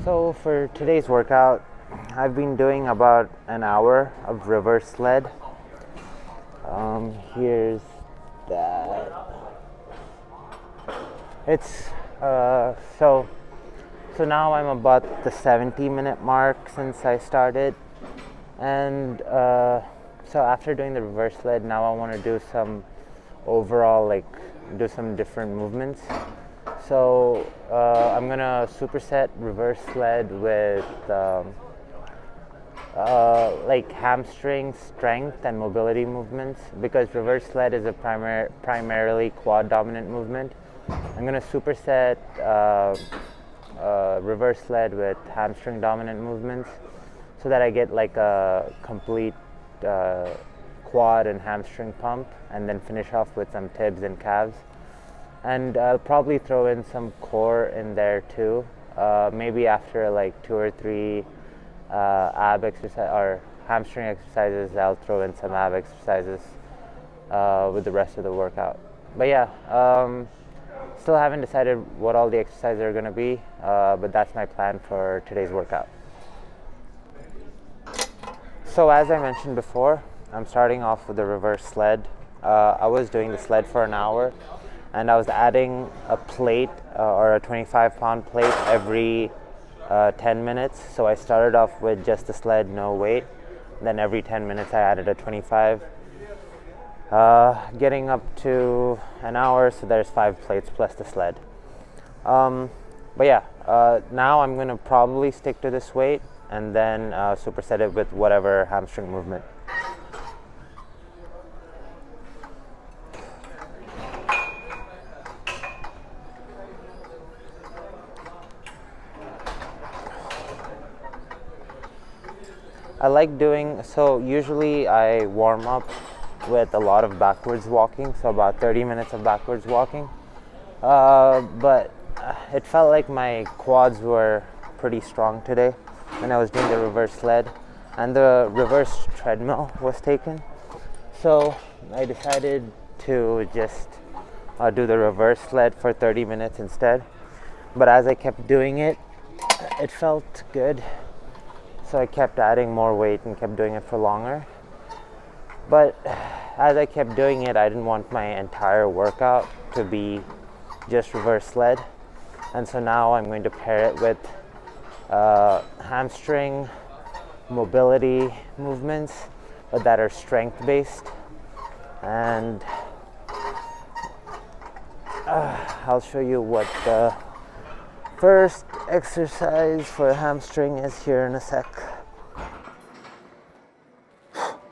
So for today's workout, I've been doing about an hour of reverse sled. Here's that. It's so now I'm about the 70-minute mark since I started, and so after doing the reverse sled, now I want to do some overall, do some different movements. So I'm gonna superset reverse sled with hamstring strength and mobility movements, because reverse sled is a primarily quad dominant movement. I'm gonna superset reverse sled with hamstring dominant movements, so that I get like a complete quad and hamstring pump, and then finish off with some tibs and calves. And I'll probably throw in some core in there too. Maybe after like 2 or 3 ab exercise or hamstring exercises, I'll throw in some ab exercises with the rest of the workout. But yeah, still haven't decided what all the exercises are going to be, but that's my plan for today's workout. So as I mentioned before, I'm starting off with the reverse sled. I was doing the sled for an hour, and I was adding a plate or a 25-pound plate every 10 minutes. So I started off with just the sled, no weight. Then every 10 minutes I added a 25. Getting up to an hour, so there's 5 plates plus the sled. But yeah, now I'm going to probably stick to this weight and then superset it with whatever hamstring movement. I like doing, so usually I warm up with a lot of backwards walking, so about 30 minutes of backwards walking. But it felt like my quads were pretty strong today when I was doing the reverse sled, and the reverse treadmill was taken. So I decided to just do the reverse sled for 30 minutes instead. But as I kept doing it, it felt good. So I kept adding more weight and kept doing it for longer. But as I kept doing it, I didn't want my entire workout to be just reverse sled. And so now I'm going to pair it with hamstring mobility movements, but that are strength based. And I'll show you what the first exercise for hamstring is here in a sec.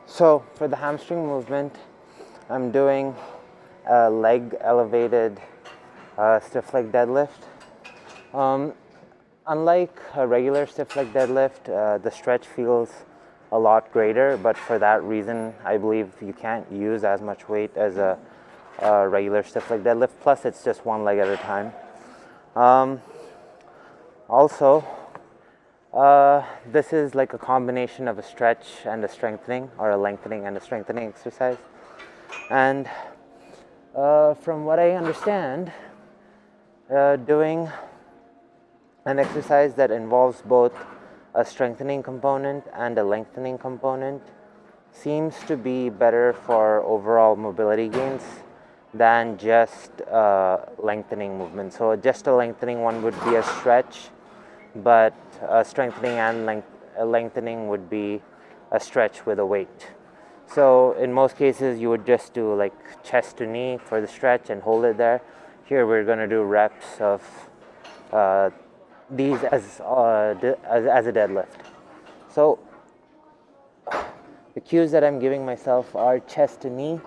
So for the hamstring movement, I'm doing a leg elevated stiff leg deadlift. Unlike a regular stiff leg deadlift, the stretch feels a lot greater, but for that reason, I believe you can't use as much weight as a regular stiff leg deadlift. Plus, it's just one leg at a time. Also, this is like a combination of a stretch and a strengthening, or a lengthening and a strengthening exercise. And from what I understand, doing an exercise that involves both a strengthening component and a lengthening component seems to be better for overall mobility gains than just lengthening movement. So just a lengthening one would be a stretch, but strengthening and lengthening would be a stretch with a weight. So in most cases, you would just do like chest to knee for the stretch and hold it there. Here we're going to do reps of these as a deadlift. So the cues that I'm giving myself are chest to knee,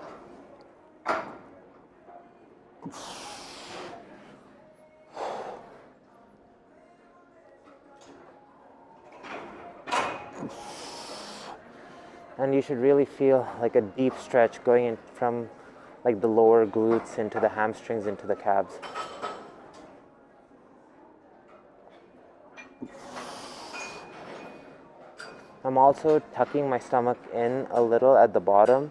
and you should really feel like a deep stretch going in from like the lower glutes into the hamstrings into the calves. I'm also tucking my stomach in a little at the bottom,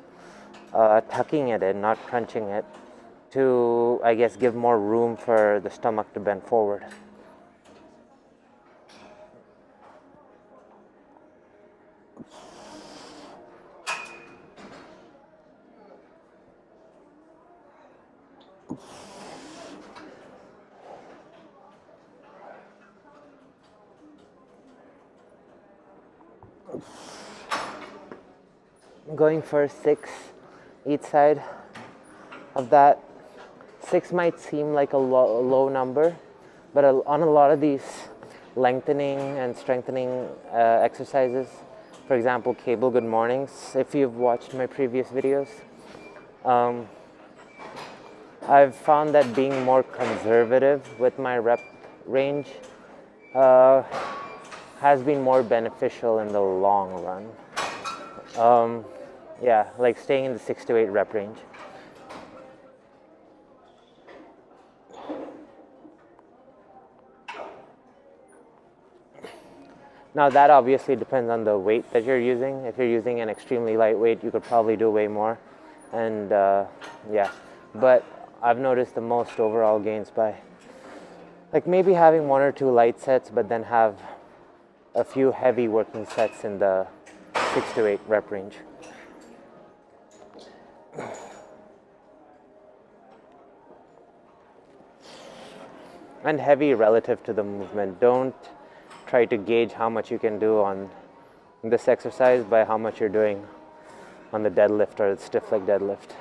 tucking it in, not crunching it, to, I guess, give more room for the stomach to bend forward. Going for 6 each side of that. 6 might seem like a low number, but on a lot of these lengthening and strengthening exercises, for example, cable good mornings, if you've watched my previous videos, I've found that being more conservative with my rep range has been more beneficial in the long run. Yeah, like staying in the 6 to 8 rep range. Now that obviously depends on the weight that you're using. If you're using an extremely light weight, you could probably do way more. And yeah, but I've noticed the most overall gains by like maybe having 1 or 2 light sets, but then have a few heavy working sets in the 6 to 8 rep range. And heavy relative to the movement. Don't try to gauge how much you can do on this exercise by how much you're doing on the deadlift or the stiff leg deadlift.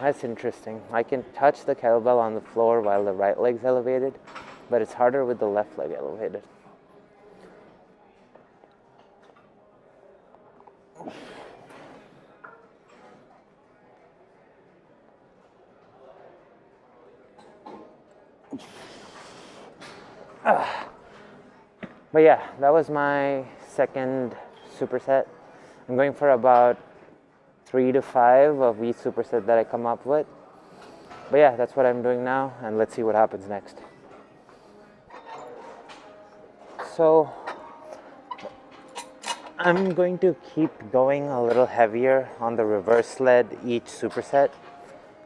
That's interesting. I can touch the kettlebell on the floor while the right leg's elevated, but it's harder with the left leg elevated. But yeah, that was my second superset. I'm going for about 3 to 5 of each superset that I come up with. But yeah, that's what I'm doing now, and let's see what happens next. So I'm going to keep going a little heavier on the reverse sled each superset.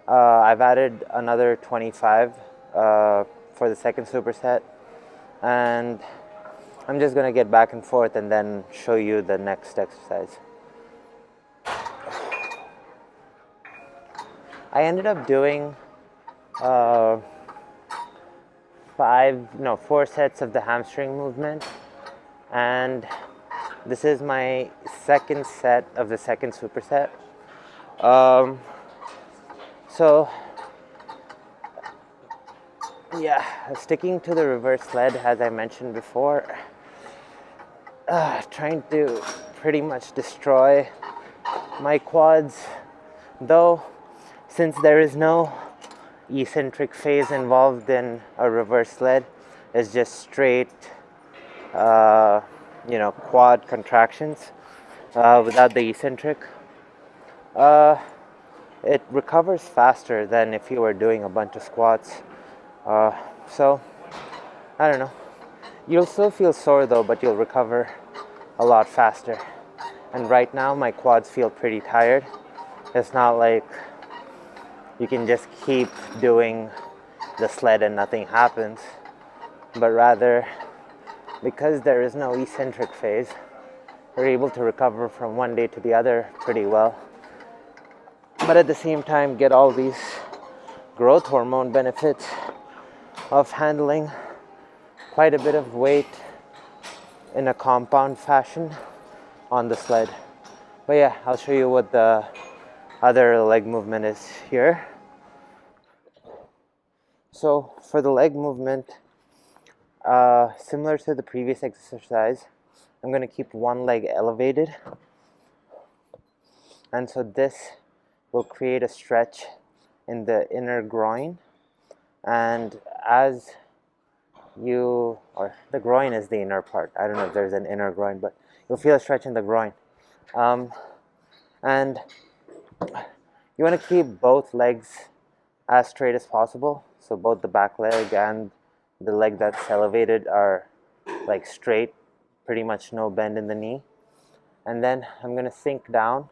I've added another 25 for the second superset, and I'm just gonna get back and forth and then show you the next exercise. I ended up doing 4 sets of the hamstring movement, and this is my second set of the second superset. So yeah, sticking to the reverse sled as I mentioned before, trying to pretty much destroy my quads, though since there is no eccentric phase involved in a reverse sled, it's just straight quad contractions without the eccentric. It recovers faster than if you were doing a bunch of squats. So I don't know, you'll still feel sore though, but you'll recover a lot faster. And right now my quads feel pretty tired. It's not like you can just keep doing the sled and nothing happens, but rather because there is no eccentric phase, you're able to recover from one day to the other pretty well, but at the same time get all these growth hormone benefits of handling quite a bit of weight in a compound fashion on the sled. But yeah, I'll show you what the other leg movement is here. So for the leg movement, similar to the previous exercise, I'm going to keep one leg elevated, and so this will create a stretch in the inner groin. And as or the groin is the inner part, I don't know if there's an inner groin, but you'll feel a stretch in the groin. And you want to keep both legs as straight as possible, so both the back leg and the leg that's elevated are like straight, pretty much no bend in the knee. And then I'm going to sink down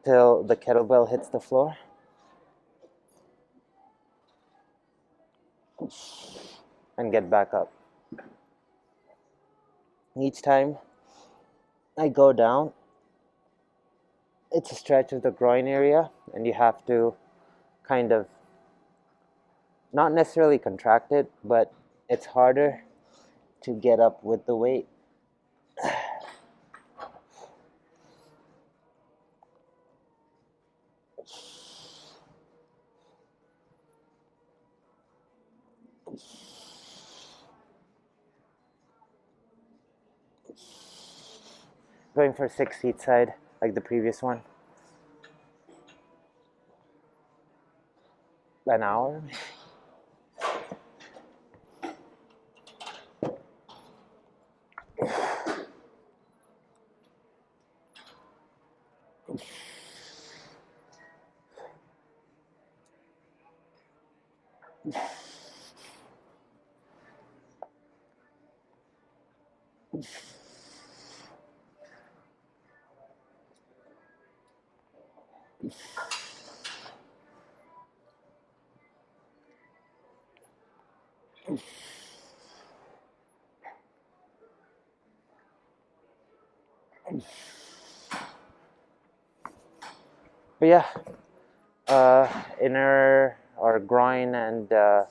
till the kettlebell hits the floor. And get back up. Each time I go down. It's a stretch of the groin area, and you have to kind of not necessarily contract it, but it's harder to get up with the weight. Going for 6 seat side like the previous one. An hour. But yeah, inner or groin and a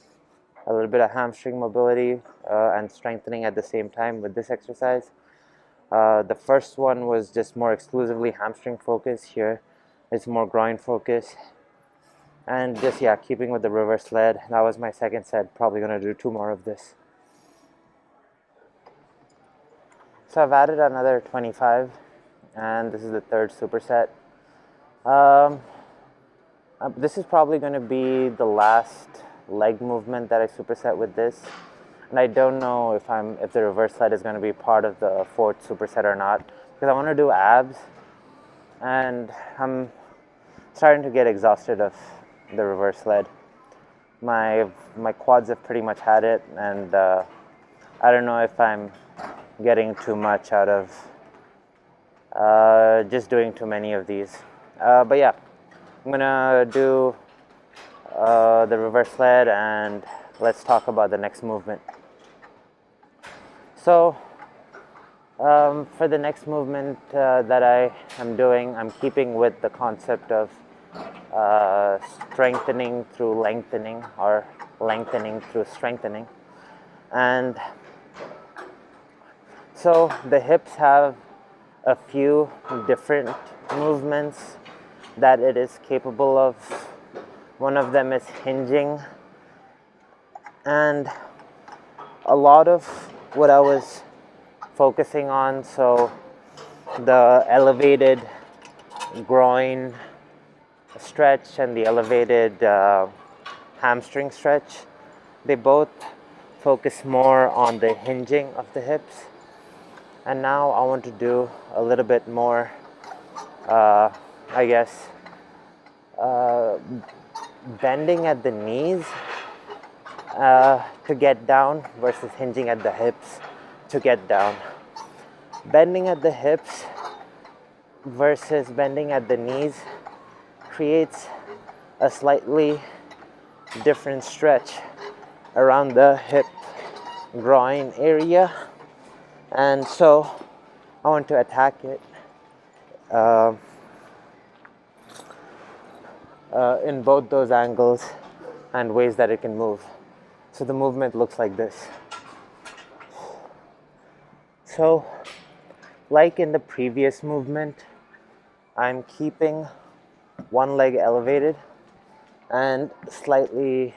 little bit of hamstring mobility and strengthening at the same time with this exercise. The first one was just more exclusively hamstring focus. Here it's more groin focus. And just, yeah, keeping with the reverse sled. That was my second set. Probably going to do 2 more of this. So I've added another 25, and this is the 3rd superset. This is probably going to be the last leg movement that I superset with this. And I don't know if the reverse sled is going to be part of the 4th superset or not, because I want to do abs, and I'm starting to get exhausted of the reverse sled. My quads have pretty much had it, and I don't know if I'm getting too much out of just doing too many of these. But yeah, I'm gonna do the reverse sled, and let's talk about the next movement. So for the next movement that I am doing, I'm keeping with the concept of strengthening through lengthening, or lengthening through strengthening. And so the hips have a few different movements that it is capable of. One of them is hinging, and a lot of what I was focusing on, so the elevated groin stretch and the elevated hamstring stretch, they both focus more on the hinging of the hips. And now I want to do a little bit more, I guess, bending at the knees to get down versus hinging at the hips to get down. Bending at the hips versus bending at the knees creates a slightly different stretch around the hip groin area, and so I want to attack it in both those angles and ways that it can move. So the movement looks like this. So, like in the previous movement, I'm keeping one leg elevated and slightly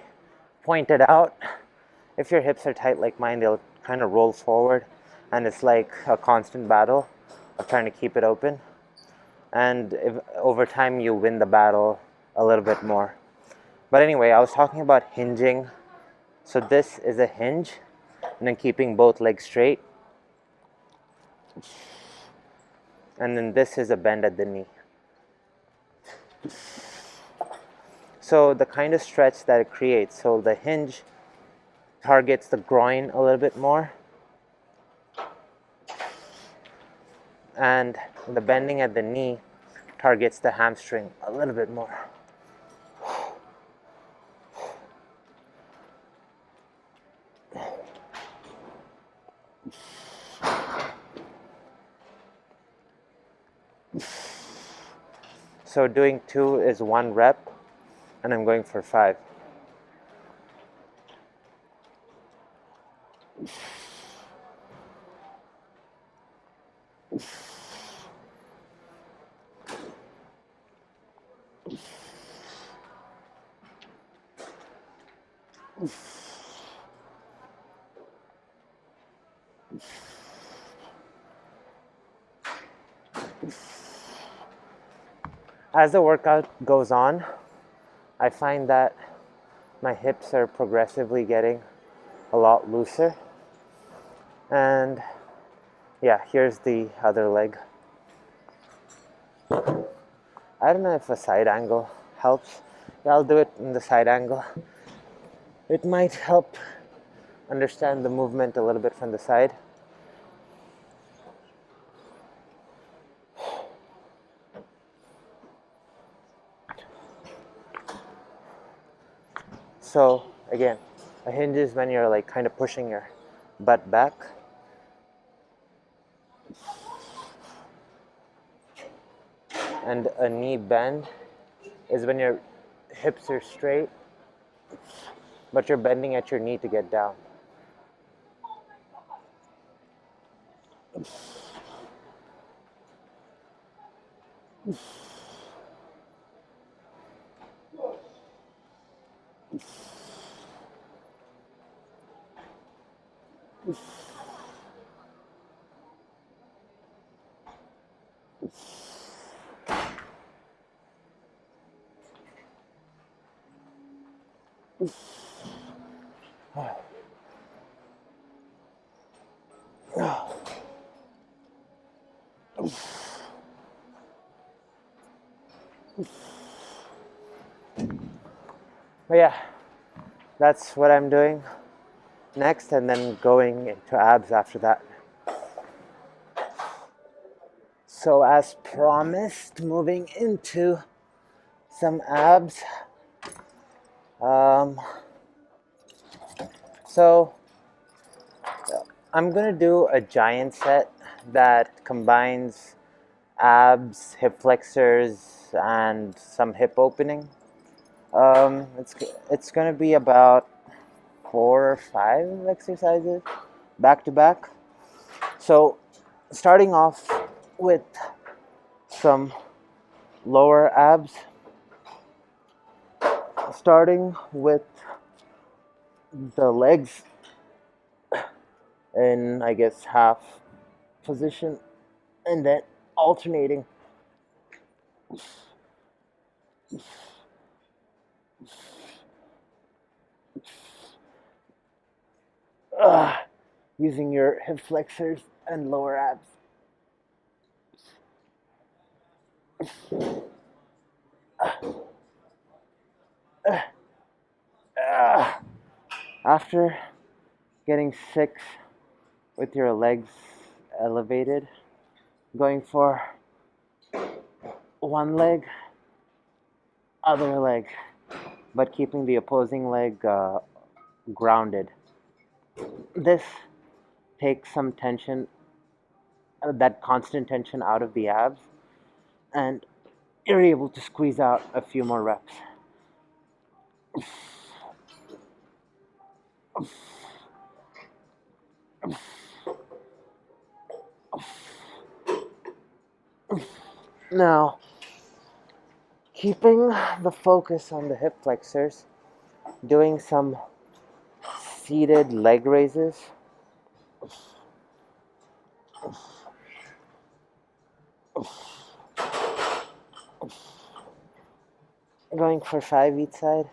pointed out. If your hips are tight like mine, they'll kind of roll forward, and it's like a constant battle of trying to keep it open. And over time you win the battle a little bit more. But anyway, I was talking about hinging. So this is a hinge, and then keeping both legs straight. And then this is a bend at the knee. So the kind of stretch that it creates, so the hinge targets the groin a little bit more, and the bending at the knee targets the hamstring a little bit more. So doing 2 is 1 rep, and I'm going for 5. As the workout goes on, I find that my hips are progressively getting a lot looser. And yeah, here's the other leg. I don't know if a side angle helps. Yeah, I'll do it in the side angle. It might help understand the movement a little bit from the side. So again, a hinge is when you're like kind of pushing your butt back. And a knee bend is when your hips are straight, but you're bending at your knee to get down. But yeah, that's what I'm doing next, and then going into abs after that. So as promised, moving into some abs. So I'm gonna do a giant set that combines abs, hip flexors, and some hip opening. It's gonna be about 4 or 5 exercises back to back. So starting off with some lower abs, starting with the legs in, I guess, half position, and then alternating. Using your hip flexors and lower abs. After getting 6 with your legs elevated, going for one leg, other leg, but keeping the opposing leg grounded. This takes some tension, that constant tension out of the abs, and you're able to squeeze out a few more reps. Now, keeping the focus on the hip flexors, doing some seated leg raises. Going for 5 each side.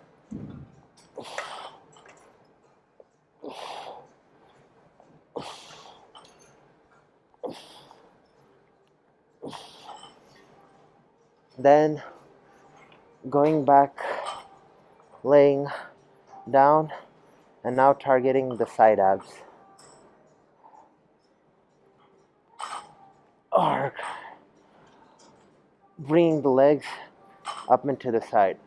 Then going back, laying down, and now targeting the side abs. Or bringing the legs up into the side.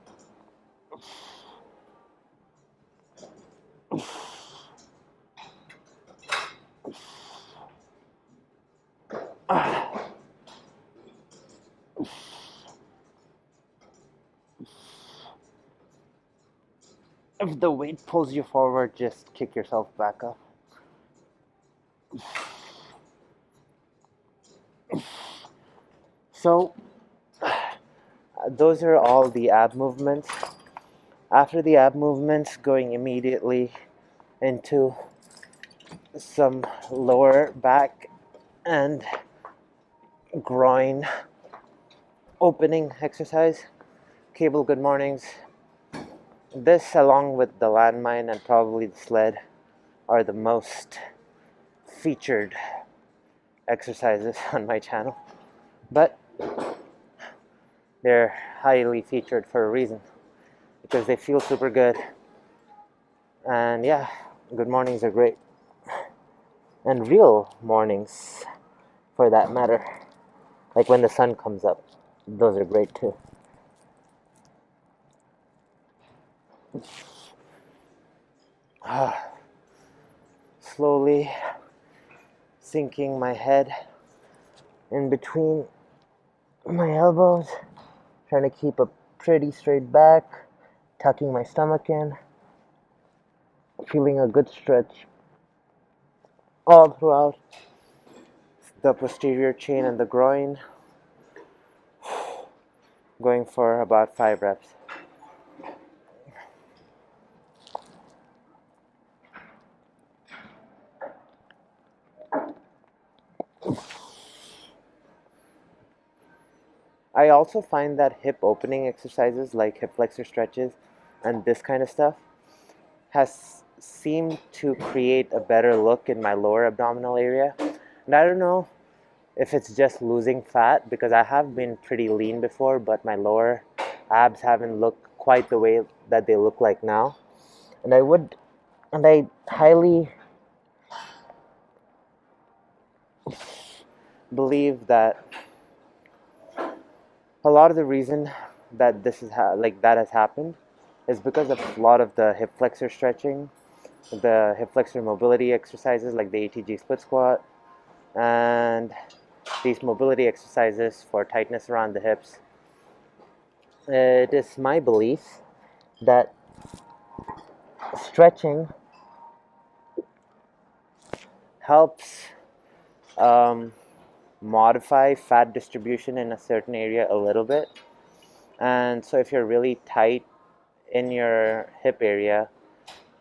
if the weight pulls you forward, just kick yourself back up. So those are all the ab movements. After the ab movements, going immediately into some lower back and groin opening exercise. Cable good mornings. This, along with the landmine and probably the sled, are the most featured exercises on my channel. But they're highly featured for a reason, because they feel super good. And yeah, good mornings are great. And real mornings, for that matter, like when the sun comes up, those are great too. Slowly sinking my head in between my elbows, trying to keep a pretty straight back, tucking my stomach in, feeling a good stretch all throughout the posterior chain and the groin, going for about 5 reps. I also find that hip opening exercises like hip flexor stretches and this kind of stuff has seemed to create a better look in my lower abdominal area. And I don't know if it's just losing fat, because I have been pretty lean before, but my lower abs haven't looked quite the way that they look like now. And I highly believe that a lot of the reason that this is that has happened is because of a lot of the hip flexor stretching, the hip flexor mobility exercises like the ATG split squat, and these mobility exercises for tightness around the hips. It is my belief that stretching helps modify fat distribution in a certain area a little bit. And so if you're really tight in your hip area,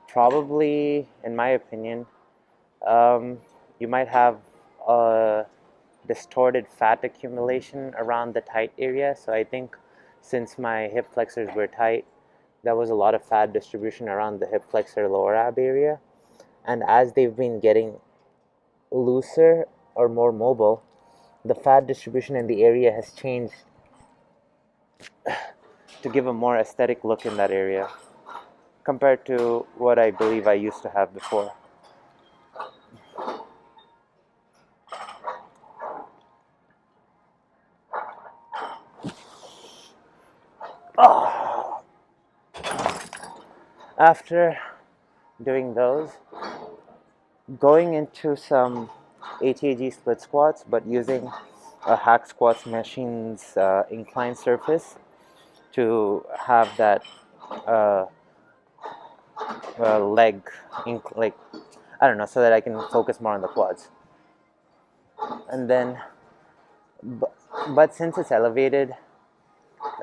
probably, in my opinion, you might have a distorted fat accumulation around the tight area. So I think since my hip flexors were tight, there was a lot of fat distribution around the hip flexor lower ab area. And as they've been getting looser or more mobile, the fat distribution in the area has changed to give a more aesthetic look in that area compared to what I believe I used to have before. After doing those, going into some ATG split squats, but using a hack squats machine's inclined surface to have that leg, like, I don't know, so that I can focus more on the quads. And then, but since it's elevated,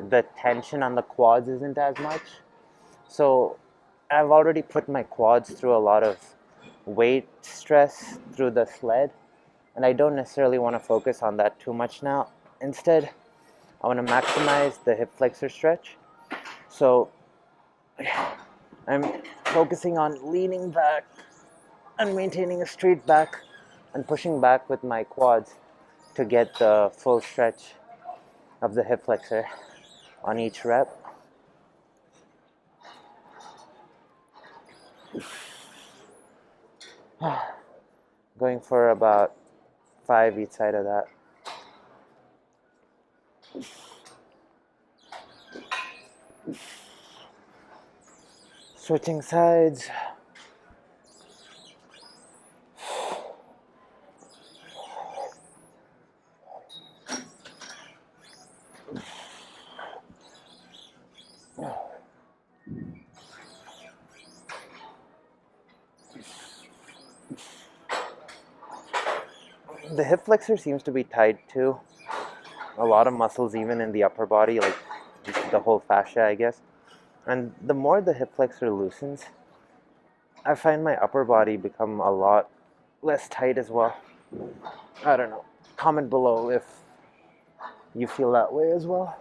the tension on the quads isn't as much. So I've already put my quads through a lot of weight stress through the sled, and I don't necessarily want to focus on that too much now. Instead, I want to maximize the hip flexor stretch. So I'm focusing on leaning back and maintaining a straight back and pushing back with my quads to get the full stretch of the hip flexor on each rep. Going for about 5 each side of that. Switching sides. The hip flexor seems to be tight too. A lot of muscles, even in the upper body, like just the whole fascia, I guess. And the more the hip flexor loosens, I find my upper body become a lot less tight as well. I don't know. Comment below if you feel that way as well.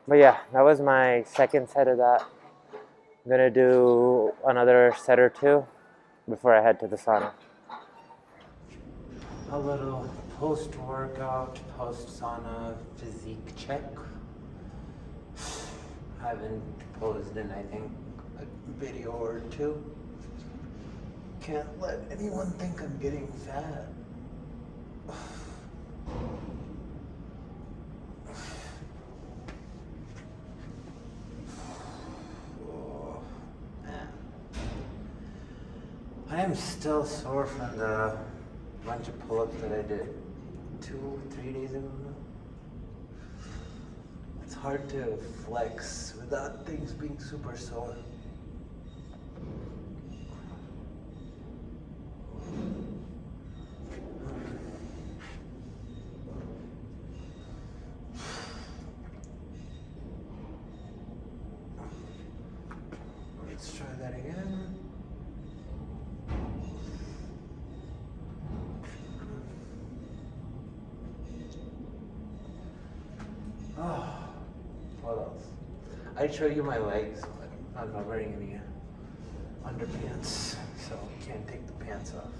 But yeah, that was my second set of that. I'm gonna do another set or two before I head to the sauna. A little post-workout, post-sauna physique check. I haven't posed in, I think, a video or two. Can't let anyone think I'm getting fat. I am still sore from the bunch of pull-ups that I did 2-3 days ago now. It's hard to flex without things being super sore. Let's try that again. Oh, what else? I'd show you my legs, but I'm not wearing any underpants, so can't take the pants off.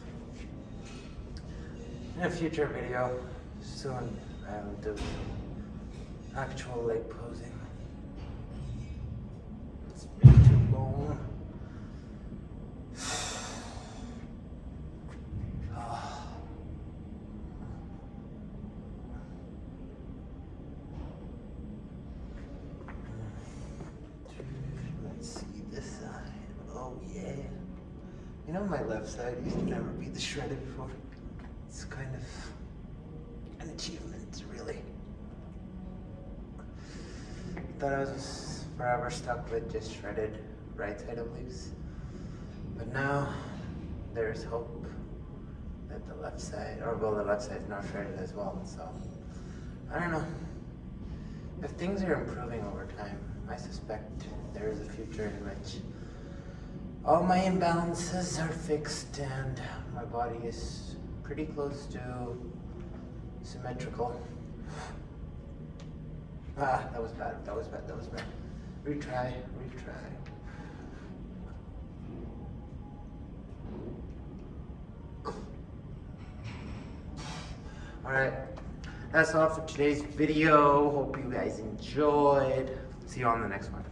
In a future video, soon I'll do actual leg posing. It's been too long. You know, my left side used to never be this shredded before. It's kind of an achievement, really. Thought I was forever stuck with just shredded right side obliques. But now, there's hope that the left side, or well, the left side's not shredded as well, so. I don't know. If things are improving over time, I suspect there is a future in which all my imbalances are fixed and my body is pretty close to symmetrical. Ah, that was bad. Retry. Alright, that's all for today's video. Hope you guys enjoyed. See you on the next one.